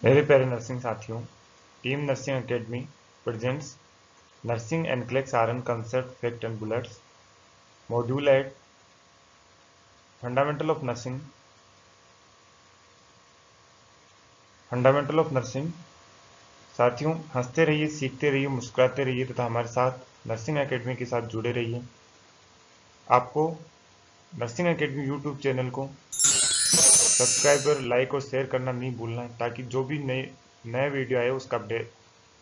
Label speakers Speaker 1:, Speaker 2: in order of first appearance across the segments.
Speaker 1: मेरे प्यारे नर्सिंग साथियों, team nursing academy presents nursing NCLEX RN concept fact and bullets module 8 fundamental of nursing. साथियों, हंसते रहिए, सीखते रहिए, मुस्कुराते रहिए तथा हमारे साथ नर्सिंग एकेडमी के साथ जुड़े रहिए। आपको नर्सिंग एकेडमी यूट्यूब चैनल को सब्सक्राइब और लाइक और शेयर करना नहीं भूलना है, ताकि जो भी नए वीडियो आए उसका अपडेट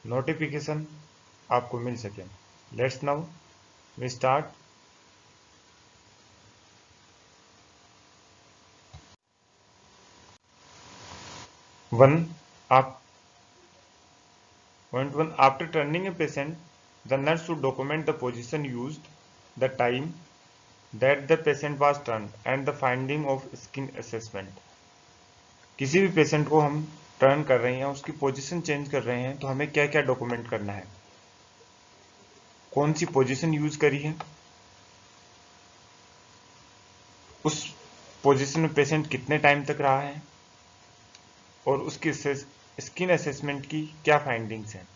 Speaker 1: नोटिफिकेशन आपको मिल सके। Let's now we start. 1. After turning a patient, the nurse should document the position used, the time that the patient was turned, and the finding of skin assessment. किसी भी patient को हम turn कर रहे हैं, उसकी पोजीशन चेंज कर रहे हैं, तो हमें क्या क्या डॉक्यूमेंट करना है, कौन सी पोजीशन यूज करी है, उस पोजीशन में पेशेंट कितने टाइम तक रहा है, और उसकी स्किन असेसमेंट की क्या फाइंडिंग्स हैं।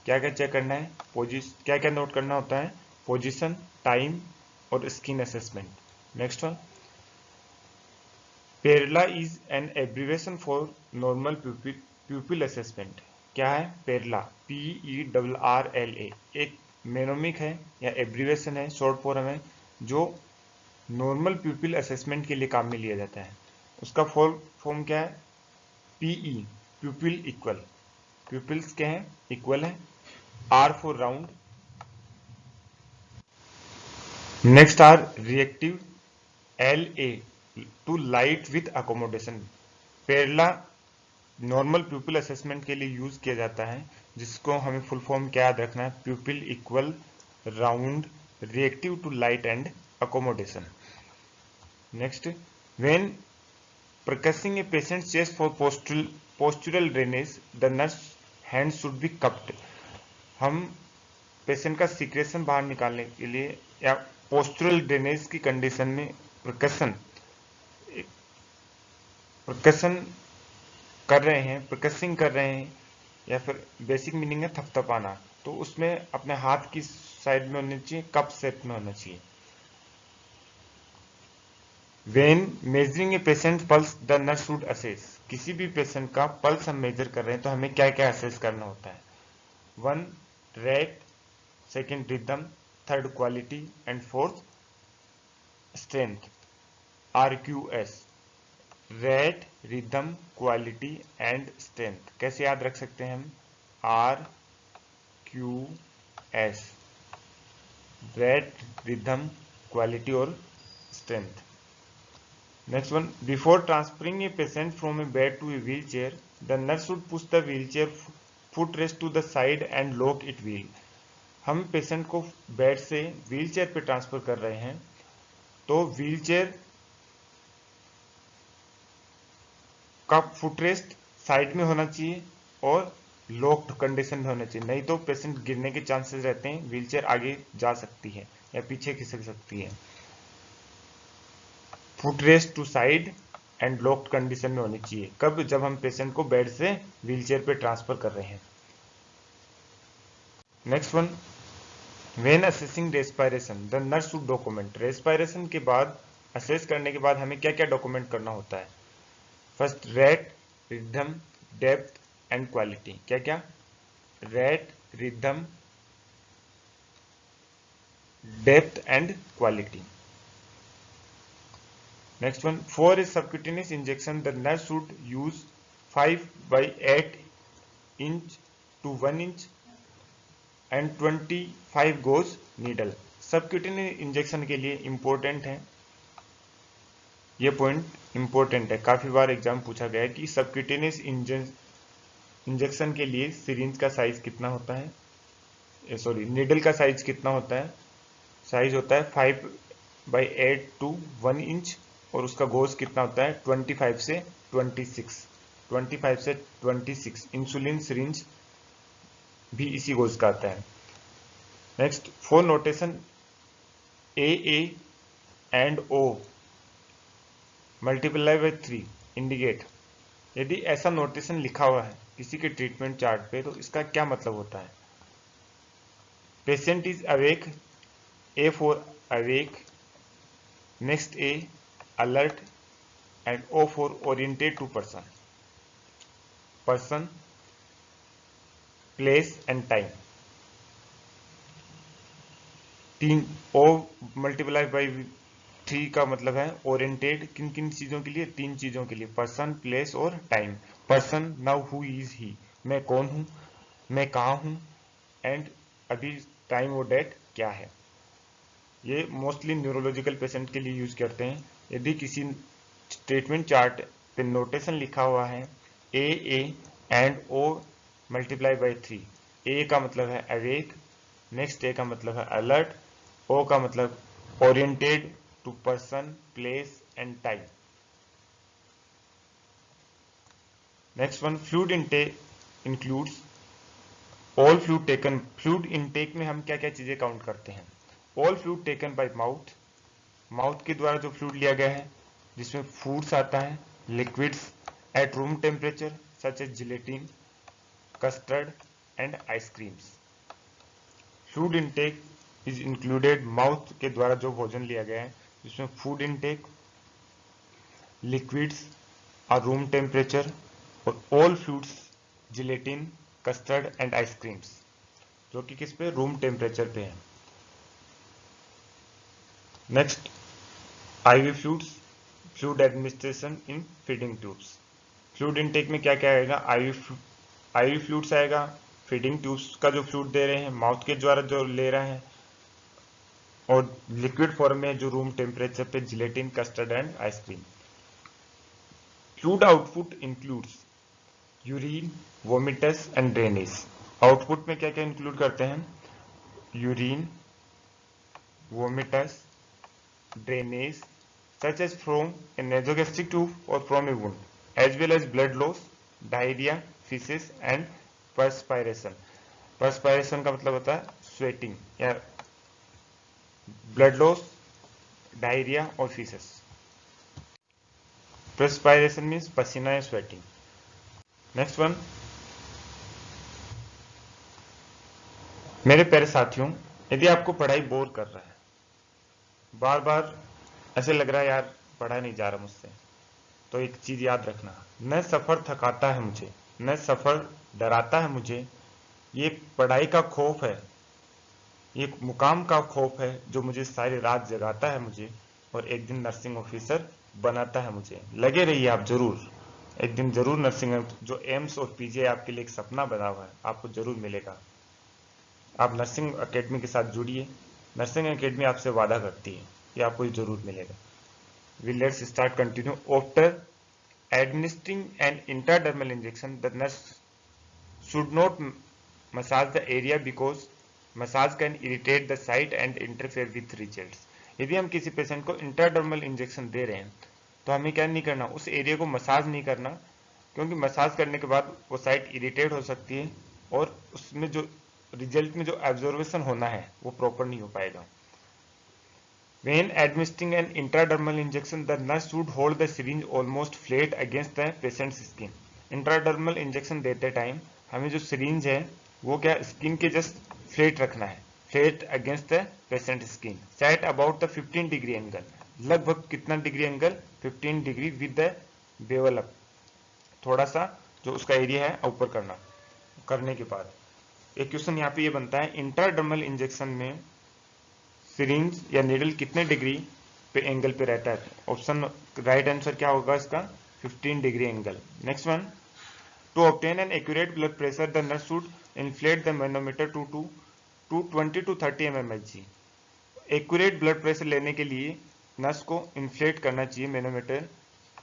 Speaker 1: क्या क्या चेक करना है, क्या क्या नोट करना होता है, पोजीशन, टाइम और skin assessment. Next one, PERLA is an abbreviation for normal pupil assessment. क्या है पेरला? PERRLA एक मेनोमिक है या एब्रीवेशन है, शॉर्ट फॉर्म है, जो नॉर्मल प्यूपिल असेसमेंट के लिए काम में लिया जाता है। उसका फुल फॉर्म क्या है? PE प्यूपिल इक्वल, प्यूपिल्स क्या है? इक्वल है। R for round. Next R reactive, LA to light with accommodation. PERLA normal pupil assessment के लिए यूज किया जाता है, जिसको हमें फुल फॉर्म क्या याद रखना है? Pupil equal, round, reactive to light and accommodation. Next, when percussing a patient's chest for postural drainage, the nurse hands should be cupped. हम पेशेंट का सीक्रेशन बाहर निकालने के लिए या पोस्टुरल ड्रेनेज की कंडीशन में प्रकशन कर रहे हैं, प्रकसिंग कर रहे हैं, या फिर बेसिक मीनिंग है थपथपाना, तो उसमें अपने हाथ की साइड में होना चाहिए, कप शेप में होना चाहिए। When measuring a patient's pulse, the nurse should assess. किसी भी पेशेंट का पल्स हम मेजर कर रहे हैं तो हमें क्या क्या असेस करना होता है? 1. Rate, 2. Rhythm, 3. Quality and 4. Strength. RQS, rate, rhythm, quality and strength. कैसे याद रख सकते हैं हम? RQS, रेट, रिदम, क्वालिटी और strength. Next one, before transferring a patient from a bed to a wheelchair, the nurse should push the wheelchair footrest to the side and lock it wheel. हम patient को bed से wheelchair पे transfer कर रहे हैं, तो wheelchair का footrest side में होना चाहिए और लॉक्ड कंडीशन में होना चाहिए, नहीं तो पेशेंट गिरने के चांसेस रहते हैं, व्हीलचेयर आगे जा सकती है या पीछे खिसक सकती है। Footrest to side and locked condition में होनी चाहिए। कब? जब हम पेशेंट को बेड से व्हीलचेयर पे ट्रांसफर कर रहे हैं। Next one, when assessing respiration, the nurse should document. Respiration के बाद, असेस करने के बाद हमें क्या क्या डॉक्यूमेंट करना होता है? First, rate, rhythm, depth and quality. क्या क्या? Rate, rhythm, depth and quality. Next one, for a subcutaneous injection, the nurse should use 5/8 inch to 1 inch and 25 gauge needle. Subcutaneous injection के लिए इंपॉर्टेंट है, ये point important है, काफी बार exam पूछा गया है कि सबक्यूटेनियस इंजेक्शन के लिए सिरिंज का साइज कितना होता है, नीडल का साइज कितना होता है? साइज होता है 5/8 to 1 इंच, और उसका गोज कितना होता है? 25 से 26। इंसुलिन सिरिंज भी इसी गोज का आता है। Next, for notation AA and O multiply by 3 indicate. यदि ऐसा नोटेशन लिखा हुआ है किसी के ट्रीटमेंट चार्ट पे तो इसका क्या मतलब होता है? Patient is awake, A for awake, next A alert and O for oriented to person, person, place and time. तीन ओ मल्टीप्लाई बाई 3 का मतलब है ओरिएंटेड किन किन चीजों के लिए? 3 चीजों के लिए, पर्सन, प्लेस और time. Person, now who is he, मैं कौन हूं, मैं कहाँ हूं, एंड अभी टाइम और डेट क्या है। ये मोस्टली न्यूरोलॉजिकल पेशेंट के लिए यूज करते हैं। यदि किसी ट्रीटमेंट चार्ट पे नोटेशन लिखा हुआ है A and O multiply by 3, A का मतलब है अवेक, नेक्स्ट ए का मतलब है अलर्ट, ओ का मतलब oriented to person, place and time. Next one, fluid intake includes all fluid taken. Fluid intake में हम क्या क्या चीजें काउंट करते हैं? All fluid taken by mouth, mouth के द्वारा जो फ्लूइड लिया गया है, जिसमें फूड्स आता है, liquids at room temperature such as gelatin, custard and ice creams. Food intake is included, mouth के द्वारा जो भोजन लिया गया है जिसमें फूड इनटेक, लिक्विड्स और रूम टेम्परेचर, और all fluids, gelatin, custard and ice creams, जो कि किस पे? रूम टेम्परेचर पे है। Next, IV fluids, fluid administration in feeding tubes. Fluid intake में क्या क्या आएगा? आईवी फ्लूइड्स आएगा, फीडिंग ट्यूब्स का जो फ्लूइड दे रहे हैं, माउथ के द्वारा जो ले रहे हैं, और लिक्विड फॉर्म में जो रूम टेम्परेचर पे gelatin, custard and ice cream. Fluid output includes urine, vomitus and drainage. Output में क्या क्या इंक्लूड करते हैं? Urine, vomitus, drainage such as from a nasogastric tube or from a wound, as well as blood loss, diarrhea, feces and perspiration. perspiration का मतलब होता है sweating या ब्लड लॉस, डायरिया और फीसेस। perspiration मीन्स पसीना या स्वेटिंग। नेक्स्ट वन, मेरे प्यारे साथियों, यदि आपको पढ़ाई बोर कर रहा है, बार बार ऐसे लग रहा है यार पढ़ा नहीं जा रहा मुझसे, तो एक चीज याद रखना, न सफर थकाता है मुझे, न सफर डराता है मुझे, ये पढ़ाई का खौफ है, ये मुकाम का खौफ है जो मुझे सारी रात जगाता है मुझे, और एक दिन नर्सिंग ऑफिसर बनाता है मुझे। लगे रहिए आप जरूर, एक दिन जरूर नर्सिंग, जो एम्स और पीजे आपके लिए एक सपना बना हुआ है, आपको जरूर मिलेगा। आप नर्सिंग एकेडमी के साथ जुड़िए, नर्सिंग एकेडमी आपसे वादा करती है कि आपको जरूर मिलेगा। Let's start continue. After administering an intradermal injection, the nurse should not massage the area because massage can irritate the site and interfere with results. यदि हम किसी पेशेंट को इंट्राडर्मल इंजेक्शन दे रहे हैं तो हमें क्या नहीं करना? उस एरिया को मसाज नहीं करना, क्योंकि मसाज करने के बाद वो साइट इरिटेट हो सकती है और उसमें जो रिजल्ट में जो एब्जॉर्वेशन होना है वो प्रॉपर नहीं हो पाएगा। When administering an intradermal injection, the nurse should hold the syringe almost flat against the patient's skin. Intradermal injection देते टाइम हमें जो syringe है वो क्या स्किन के जस्ट फ्लैट रखना है, flat against the patient skin, set about the 15 degree angle. लगभग कितना degree angle? 15 degree with the bevel up, थोड़ा सा जो उसका एरिया है ऊपर करना। करने के बाद एक क्वेश्चन यहाँ पे ये बनता है, इंट्राडर्मल इंजेक्शन में सिरिंज या नीडल कितने डिग्री पे एंगल पे रहता है? ऑप्शन राइट आंसर क्या होगा इसका? 15 degree angle. Next one, to obtain an accurate blood pressure the nurse should inflate the manometer to 20 to 30 mmHg। Accurate blood pressure लेने के लिए नर्स को इन्फ्लेट करना चाहिए manometer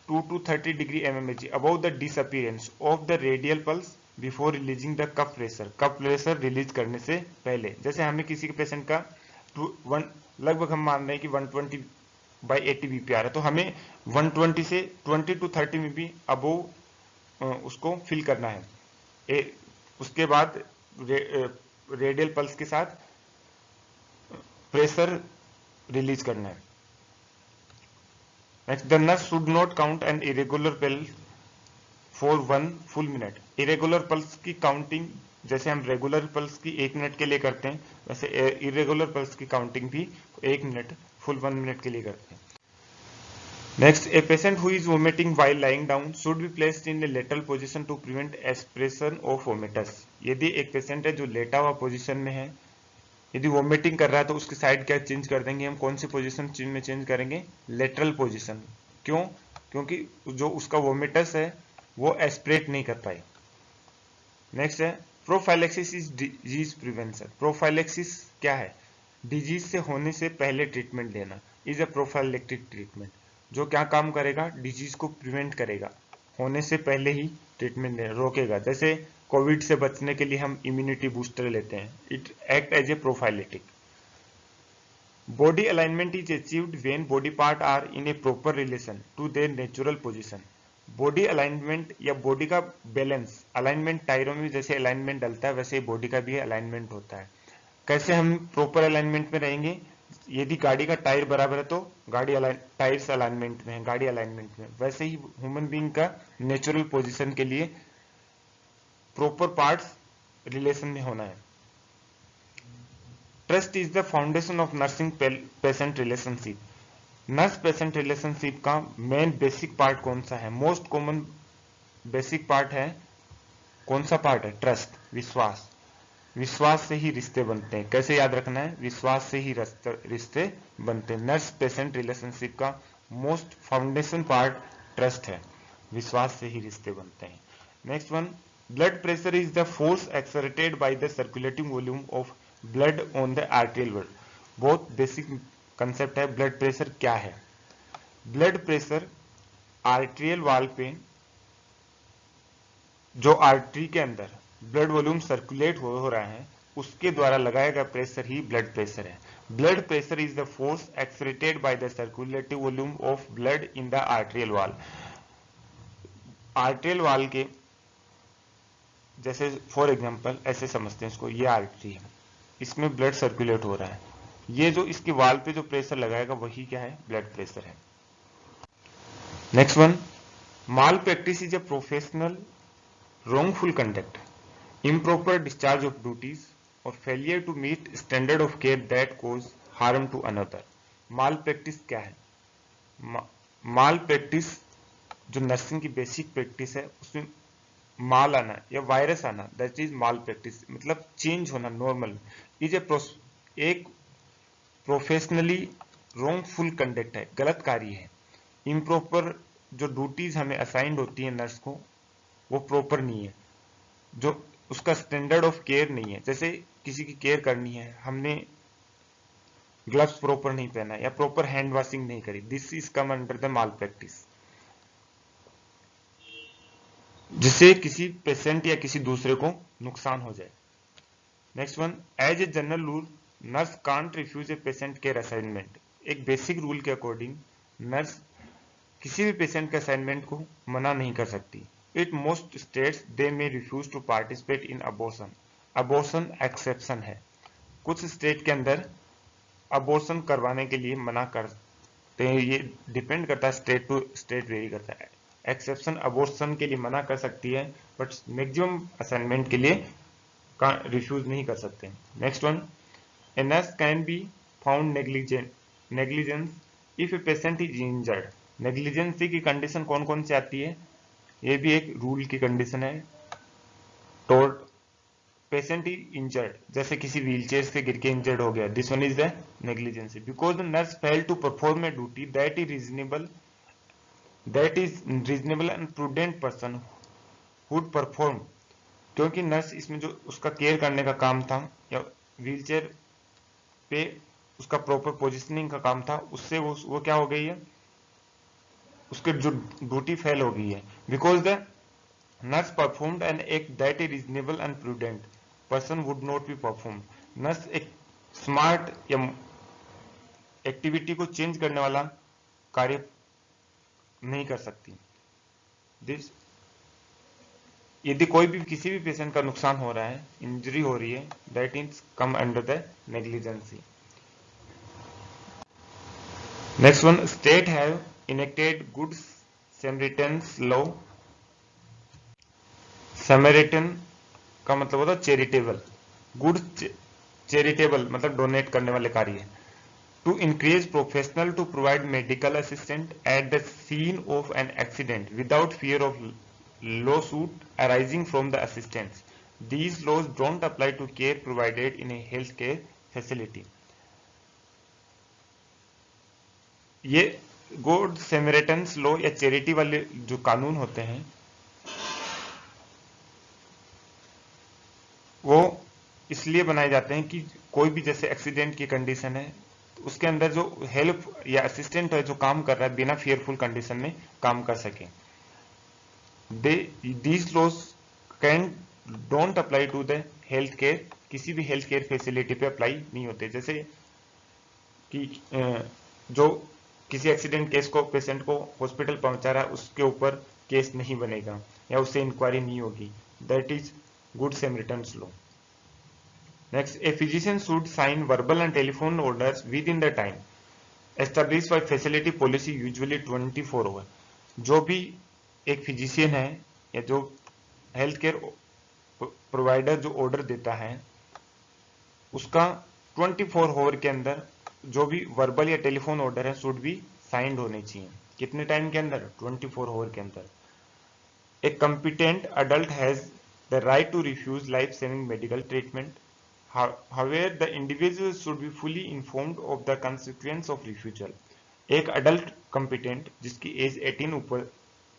Speaker 1: 2 to 30 degree mmHg about the disappearance of the radial pulse before releasing the cup pressure. Cup pressure release करने से पहले, जैसे हमें किसी के पेशेंट का लगभग हम मान रहे हैं कि 120/80 बीपी आ रहा है, तो हमें 120 से 20 to 30 में भी अबोव उसको फिल करना है। उसके बाद रेडियल पल्स के साथ प्रेशर रिलीज करना है। Next, the nurse should not count an irregular pulse for 1 full minute. Irregular pulse की काउंटिंग जैसे हम रेगुलर पल्स की 1 मिनट के लिए करते हैं, वैसे इरेगुलर पल्स की काउंटिंग भी 1 मिनट फुल 1 मिनट के लिए करते हैं। Next, a patient who is vomiting while lying down should be placed in a lateral position to prevent aspiration of vomitus. यदि एक पेशेंट है जो लेटा हुआ पोजीशन में है, यदि वोमिटिंग कर रहा है तो उसकी साइड क्या चेंज कर देंगे हम, कौन सी पोजीशन में चेंज करेंगे, लेटरल पोजीशन। क्यों? क्योंकि जो उसका वोमिटस है वो एस्पिरेट नहीं कर पाए। नेक्स्ट है prophylaxis is disease prevention. Prophylaxis क्या है? डिजीज से होने से पहले ट्रीटमेंट लेना इज अ प्रोफाइलेक्टिक ट्रीटमेंट। जो क्या काम करेगा, डिजीज को प्रिवेंट करेगा, होने से पहले ही ट्रीटमेंट रोकेगा। जैसे कोविड से बचने के लिए हम इम्यूनिटी बूस्टर लेते हैं, it act as a prophylactic. Body alignment is achieved when body part are in a proper relation to their natural position. Body alignment या बॉडी का बैलेंस, अलाइनमेंट टायरों में जैसे अलाइनमेंट डलता है वैसे बॉडी का भी अलाइनमेंट होता है। कैसे हम प्रॉपर अलाइनमेंट में रहेंगे? यदि गाड़ी का टायर बराबर है तो गाड़ी टायर्स अलाइनमेंट में है, गाड़ी अलाइनमेंट में, वैसे ही ह्यूमन बीइंग का नेचुरल पोजीशन के लिए प्रॉपर पार्ट्स रिलेशन में होना है। Trust is the foundation of nursing patient relationship. Nurse patient relationship का मेन बेसिक पार्ट कौन सा है? मोस्ट कॉमन बेसिक पार्ट है, कौन सा पार्ट है? ट्रस्ट, विश्वास। विश्वास से ही रिश्ते बनते हैं। कैसे याद रखना है? विश्वास से ही रिश्ते बनते हैं। नर्स पेशेंट रिलेशनशिप का मोस्ट फाउंडेशन पार्ट ट्रस्ट है, विश्वास से ही रिश्ते बनते हैं। Next one, blood pressure is the force exerted by the circulating volume of blood on the arterial wall. बहुत बेसिक कंसेप्ट है। ब्लड प्रेशर क्या है? ब्लड प्रेशर आर्टेरियल वॉल पे जो आर्टरी के अंदर ब्लड वॉल्यूम सर्कुलेट हो रहा है उसके द्वारा लगाया गया प्रेशर ही ब्लड प्रेशर है। Blood pressure is the force exerted by the circulative volume of blood in the arterial wall. Arterial wall के जैसे फॉर एग्जांपल ऐसे समझते हैं इसको, ये आर्टरी है, इसमें ब्लड सर्कुलेट हो रहा है, ये जो इसके वॉल पे जो प्रेशर लगाएगा वही क्या है? ब्लड प्रेशर है। Next one, mall practice is a professional wrongful conduct, improper discharge of duties or failure to meet standard of care that cause harm to another। Mall practice क्या है? माल practice जो nursing की basic practice है उसमें माल आना या virus आना, that is mall practice, मतलब चेंज होना नॉर्मल। इज एक प्रोफेशनली रॉन्गफुल कंडक्ट है, गलत कार्य है। इम्प्रॉपर जो ड्यूटीज हमें असाइंड होती है नर्स को वो प्रॉपर नहीं है, जो उसका स्टैंडर्ड ऑफ केयर नहीं है। जैसे किसी की केयर करनी है, हमने ग्लव्स प्रॉपर नहीं पहना या प्रॉपर हैंड वॉशिंग नहीं करी, this is come under the mall practice, जिससे किसी पेशेंट या किसी दूसरे को नुकसान हो जाए। Next one, as a general rule nurse can't refuse a patient care assignment. एक बेसिक रूल के अकॉर्डिंग नर्स किसी भी पेशेंट के असाइनमेंट को मना नहीं कर सकती। It most states they may refuse to participate in abortion। abortion exception है, कुछ स्टेट के अंदर अबॉर्शन करवाने के लिए मना करते हैं, ये डिपेंड करता है, स्टेट टू स्टेट वेरी करता है। एक्सेप्शन अबॉर्शन के लिए मना कर सकती है बट मैक्सिमम असाइनमेंट के लिए रिफ्यूज नहीं कर सकते। Next one, a nurse can be found negligence if a patient is injured. Negligence की कंडीशन कौन कौन सी आती है? ये भी एक रूल की कंडीशन है। टोल्ड पेशेंट इज इंजर्ड, जैसे किसी व्हीलचेयर से गिर के इंजर्ड हो गया, this one is the negligence. Because the nurse fail to perform a duty that is reasonable and prudent person would perform. क्योंकि नर्स इसमें जो उसका केयर करने का काम था या व्हीलचेयर पे उसका प्रॉपर पोजिशनिंग का काम था, उससे वो क्या हो गई है, उसके जो ड्यूटी फेल हो गई है। Because the nurse performed an act that is reasonable and prudent person would not be perform. Nurse एक स्मार्ट या एक्टिविटी को चेंज करने वाला कार्य नहीं कर सकती। दिस यदि कोई भी किसी भी पेशेंट का नुकसान हो रहा है, इंजरी हो रही है, that is come under the negligence. Next one, state have enacted good Samaritan's law Samaritan का मतलब होता है चैरिटेबल, गुड चैरिटेबल मतलब डोनेट करने वाले कार्य। To increase professional to provide medical assistant at the scene of an accident without fear of lawsuit arising from the assistance. These laws don't apply to care provided in a health care facility. ये good सैमरिटन्स law या charity वाले जो कानून होते हैं वो इसलिए बनाए जाते हैं कि कोई भी जैसे एक्सीडेंट की कंडीशन है तो उसके अंदर जो हेल्प या असिस्टेंट है जो काम कर रहा है बिना फियरफुल कंडीशन में काम कर सके। These laws can don't apply to the health care, किसी भी हेल्थ केयर फैसिलिटी पे अप्लाई नहीं होते। जैसे कि जो किसी एक्सीडेंट केस को पेशेंट को हॉस्पिटल पहुंचा रहा है उसके ऊपर केस नहीं बनेगा या उससे इंक्वायरी नहीं होगी। That is good सैमरिटन्स law. Next, a physician should sign verbal and telephone orders within the time established by facility policy, usually 24 hours. जो भी एक फिजिशियन है या जो हेल्थ केयर प्रोवाइडर जो ऑर्डर देता है उसका 24 आवर के अंदर जो भी वर्बल या टेलीफोन ऑर्डर है शुड बी साइंड होने चाहिए। कितने टाइम के अंदर? 24 आवर के अंदर। ए competent adult has the right to refuse life saving medical treatment. However, the individual should be fully informed of the consequence of refusal. एक अडल्ट कॉम्पिटेंट जिसकी एज 18 ऊपर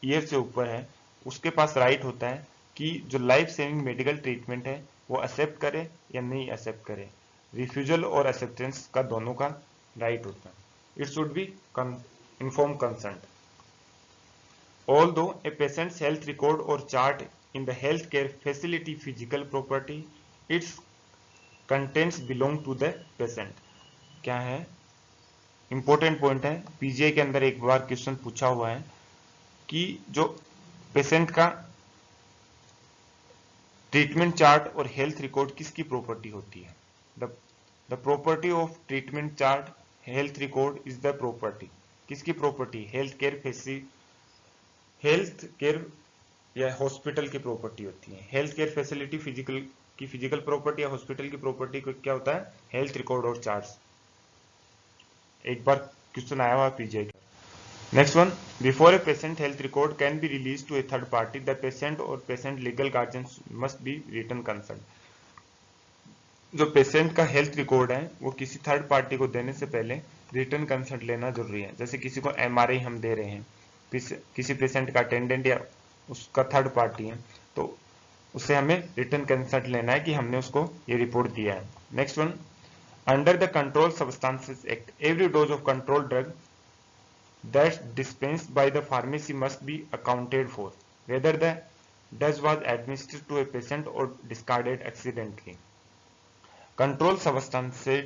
Speaker 1: ईयर से ऊपर है उसके पास राइट होता है कि जो लाइफ सेविंग मेडिकल ट्रीटमेंट है वो एक्सेप्ट करे या नहीं एक्सेप्ट करे। रिफ्यूजल और एक्सेप्टेंस का दोनों का राइट होता है। It should be inform consent. Although a patient's health record or chart in the healthcare facility physical property, its contents belong to the patient. क्या है? इंपॉर्टेंट पॉइंट है, पीजीआई के अंदर एक बार क्वेश्चन पूछा हुआ है कि जो पेशेंट का ट्रीटमेंट चार्ट और हेल्थ रिकॉर्ड किसकी प्रॉपर्टी होती है? The property of treatment chart health record is the property. किसकी प्रॉपर्टी? हेल्थ केयर या हॉस्पिटल की प्रॉपर्टी होती है। Health care facility physical property या हॉस्पिटल की प्रॉपर्टी को क्या होता है? हेल्थ रिकॉर्ड और चार्ट्स। एक बार क्वेश्चन आया हुआ पीजीआई का। Next one, before a patient health record can be release to a third party the patient और patient legal guardian must be written concern. जो पेशेंट का हेल्थ रिकॉर्ड है वो किसी थर्ड पार्टी को देने से पहले रिटन कंसर्ट लेना जरूरी है। जैसे किसी को एमआरआई हम दे रहे हैं, किसी पेशेंट का अटेंडेंट या उसका थर्ड पार्टी है तो उससे हमें रिटन कंसर्ट लेना है कि हमने उसको ये रिपोर्ट दिया है। Next one, under the control substances act every dose of control drug that dispensed by the pharmacy must be accounted for whether the dose was administered to a patient और discarded accidentally. Control substances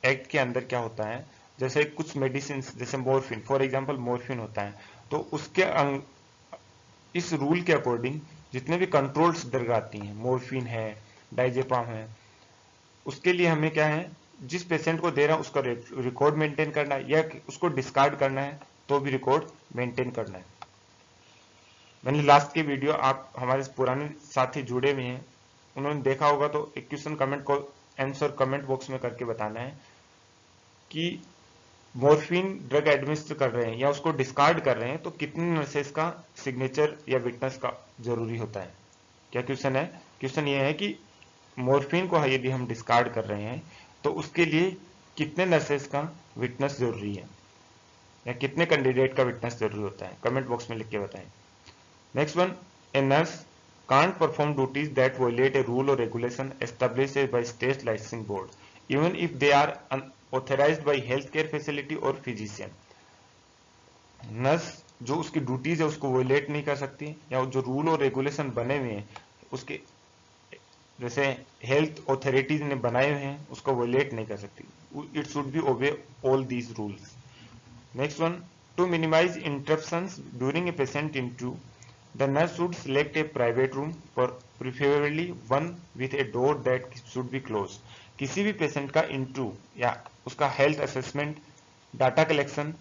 Speaker 1: act के अंदर क्या होता है, जैसे कुछ medicine जैसे morphine, for example morphine होता है तो उसके इस रूल के अकॉर्डिंग जितने भी कंट्रोल्स ड्रग आती हैं, मोर्फिन है, डाइजेपाम है, उसके लिए हमें क्या है, जिस पेशेंट को दे रहा है उसका रिकॉर्ड मेंटेन करना है या उसको डिस्कार्ड करना है तो भी रिकॉर्ड मेंटेन करना है। मैंने लास्ट के वीडियो, आप हमारे पुराने साथी जुड़े हुए हैं उन्होंने देखा होगा तो एक क्वेश्चन कमेंट को आंसर कमेंट बॉक्स में करके बताना है कि मॉर्फिन ड्रग एडमिनिस्टर कर रहे हैं या उसको डिस्कार्ड कर रहे हैं तो कितने नर्सेस का सिग्नेचर या विटनेस का जरूरी होता है। क्या क्वेश्चन है? क्वेश्चन ये है कि मॉर्फिन को यदि हम डिस्कार्ड कर रहे हैं तो उसके लिए कितने नर्सेस का विटनेस जरूरी है या कितने कैंडिडेट का विटनेस जरूरी होता है। कमेंट बॉक्स में लिख के बताएं। Next one, a nurse can't perform duties that violate a rule or regulation established by state licensing board even if they are authorized by healthcare facility or physician। Nurse जो उसकी duties है उसको violet नहीं कर सकती या जो rule और रेगुलेशन बने हुए हैं उसके जैसे हेल्थ अथॉरिटीज ने बनाए हुए हैं उसको वोलेट नहीं कर सकती। It should be obey all these rules. Next one, to minimise interruptions during a patient interview the nurse should select a private room, preferably one with a door that should be closed। किसी भी patient का interview या उसका health assessment data collection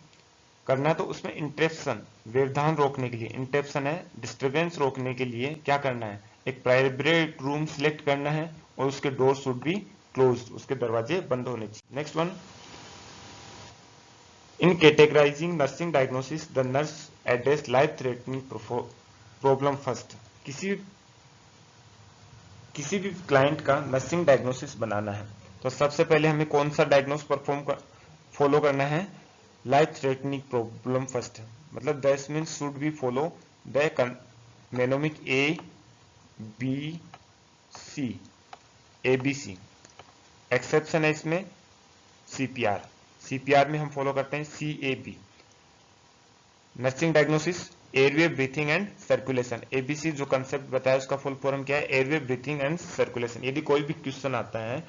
Speaker 1: करना तो उसमें interruption व्यवधान रोकने के लिए, इंटरप्शन है डिस्टर्बेंस रोकने के लिए क्या करना है, एक प्राइवेट रूम सिलेक्ट करना है और उसके डोर शुड बी क्लोज्ड, उसके दरवाजे बंद होने चाहिए। Next one, in categorising nursing diagnosis the nurse address life threatening problem first. किसी भी क्लाइंट का नर्सिंग डायग्नोसिस बनाना है तो सबसे पहले हमें कौन सा डायग्नोस फॉलो करना है, लाइफ थ्रेटनिंग प्रॉब्लम फर्स्ट। मतलब that means should be follow the मेनोमिक ABC। Exception है इसमें सीपीआर में हम फॉलो करते हैं CAB। Nursing diagnosis airway breathing and circulation, ABC जो कंसेप्ट बताया उसका फुल फॉर्म क्या है, एयरवे ब्रीथिंग एंड सर्कुलेशन। यदि कोई भी क्वेश्चन आता है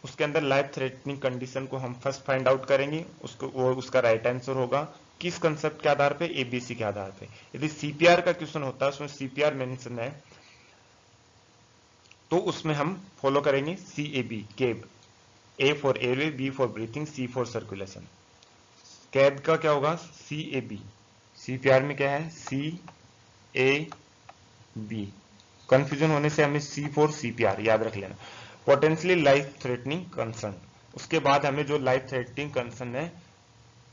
Speaker 1: उसके अंदर लाइफ थ्रेटनिंग कंडीशन को हम फर्स्ट फाइंड आउट करेंगे, उसका राइट आंसर होगा किस कंसेप्ट के आधार पे, ABC के आधार पे। यदि CPR का क्वेश्चन होता है उसमें CPR मेंशन है तो उसमें हम फॉलो करेंगे CAB, cab, A for airway, B for breathing, C for circulation. Cab का क्या होगा CAB। CPR में क्या है CAB। कंफ्यूजन होने से हमें C फॉर CPR याद रख लेना। पोटेंशियली लाइफ थ्रेटनिंग कंसर्न, उसके बाद हमें जो लाइफ थ्रेटनिंग कंसर्न है,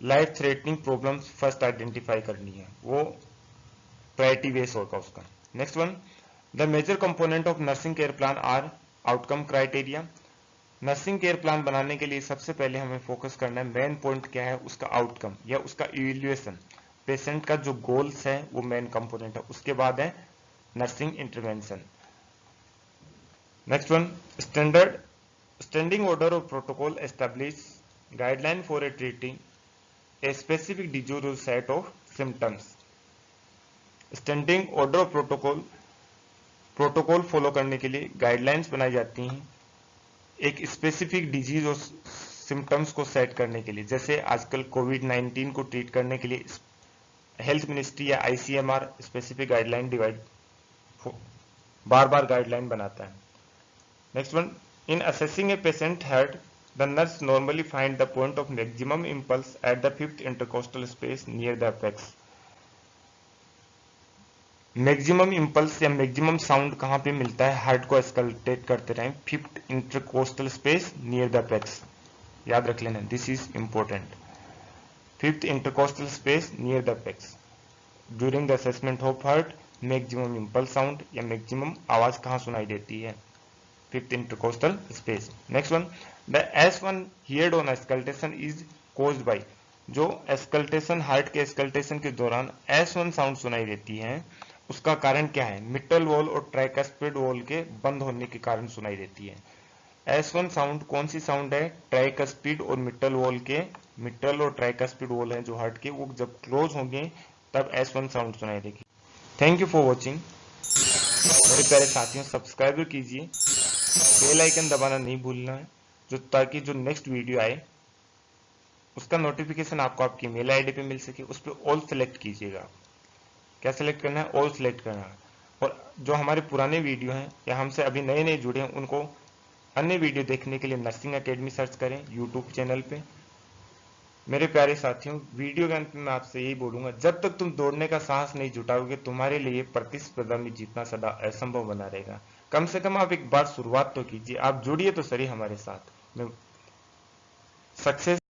Speaker 1: life threatening problem first identify करनी है, वो प्रायोरिटी बेस होगा उसका। Next one, the major component of nursing care plan are outcome criteria. Nursing care plan बनाने के लिए सबसे पहले हमें फोकस करना है, मेन पॉइंट क्या है, उसका आउटकम या उसका इवैल्यूएशन, पेशेंट का जो गोल्स है वो मेन कंपोनेंट है। उसके बाद है nursing intervention. Next one, standing order of protocol establish guideline for a treating a specific disease और set of symptoms. Standing order of protocol follow करने के लिए गाइडलाइंस बनाई जाती हैं एक स्पेसिफिक डिजीज और सिम्टम्स को सेट करने के लिए। जैसे आजकल कोविड-19 को ट्रीट करने के लिए हेल्थ मिनिस्ट्री या ICMR स्पेसिफिक गाइडलाइन बार बार गाइडलाइन बनाता है। Next one, in assessing a patient heart the nurse normally find the point of maximum impulse at the 5th intercostal space near the apex. Maximum impulse या maximum sound कहां पे मिलता है, heart को एस्कल्टेट करते time 5th intercostal space near the apex, याद रख लेना, this is important. 5th intercostal space near the apex. During the assessment of heart maximum impulse sound या मैक्सिमम आवाज कहां सुनाई देती है, 5th intercostal space. Next one, the S1 heard on auscultation is caused by, जो auscultation heart के एस्कल्टेशन के दौरान S1 साउंड सुनाई देती है उसका कारण क्या है, मिटल वॉल और ट्राइकस्पिड वॉल के बंद होने के कारण सुनाई देती है। S1 साउंड कौन सी साउंड है, ट्राइकस्पिड और मिटल और ट्राइकस्पिड वॉल है जो हार्ट के, वो जब क्लोज होंगे तब S1 साउंड सुनाई देगी। Thank you for watching. मेरे प्यारे साथियों, सब्सक्राइब कीजिए, बेल आइकन दबाना नहीं भूलना है, जो ताकि जो नेक्स्ट वीडियो आए उसका नोटिफिकेशन आपको आपकी मेल आईडी पे मिल सके। उस पर ऑल सेलेक्ट कीजिएगा। क्या सेलेक्ट करना है, ऑल सेलेक्ट करना है। और जो हमारे पुराने वीडियो हैं या हमसे अभी नए जुड़े हैं उनको अन्य वीडियो देखने के लिए नर्सिंग एकेडमी सर्च करें यूट्यूब चैनल पे। मेरे प्यारे साथियों, वीडियो के अंत में आपसे यही बोलूंगा, जब तक तुम दौड़ने का साहस नहीं जुटाओगे तुम्हारे लिए प्रतिस्पर्धा में जीतना सदा असंभव बना रहेगा। कम से कम आप एक बार शुरुआत तो कीजिए, आप जुड़िए तो सही हमारे साथ। सक्सेस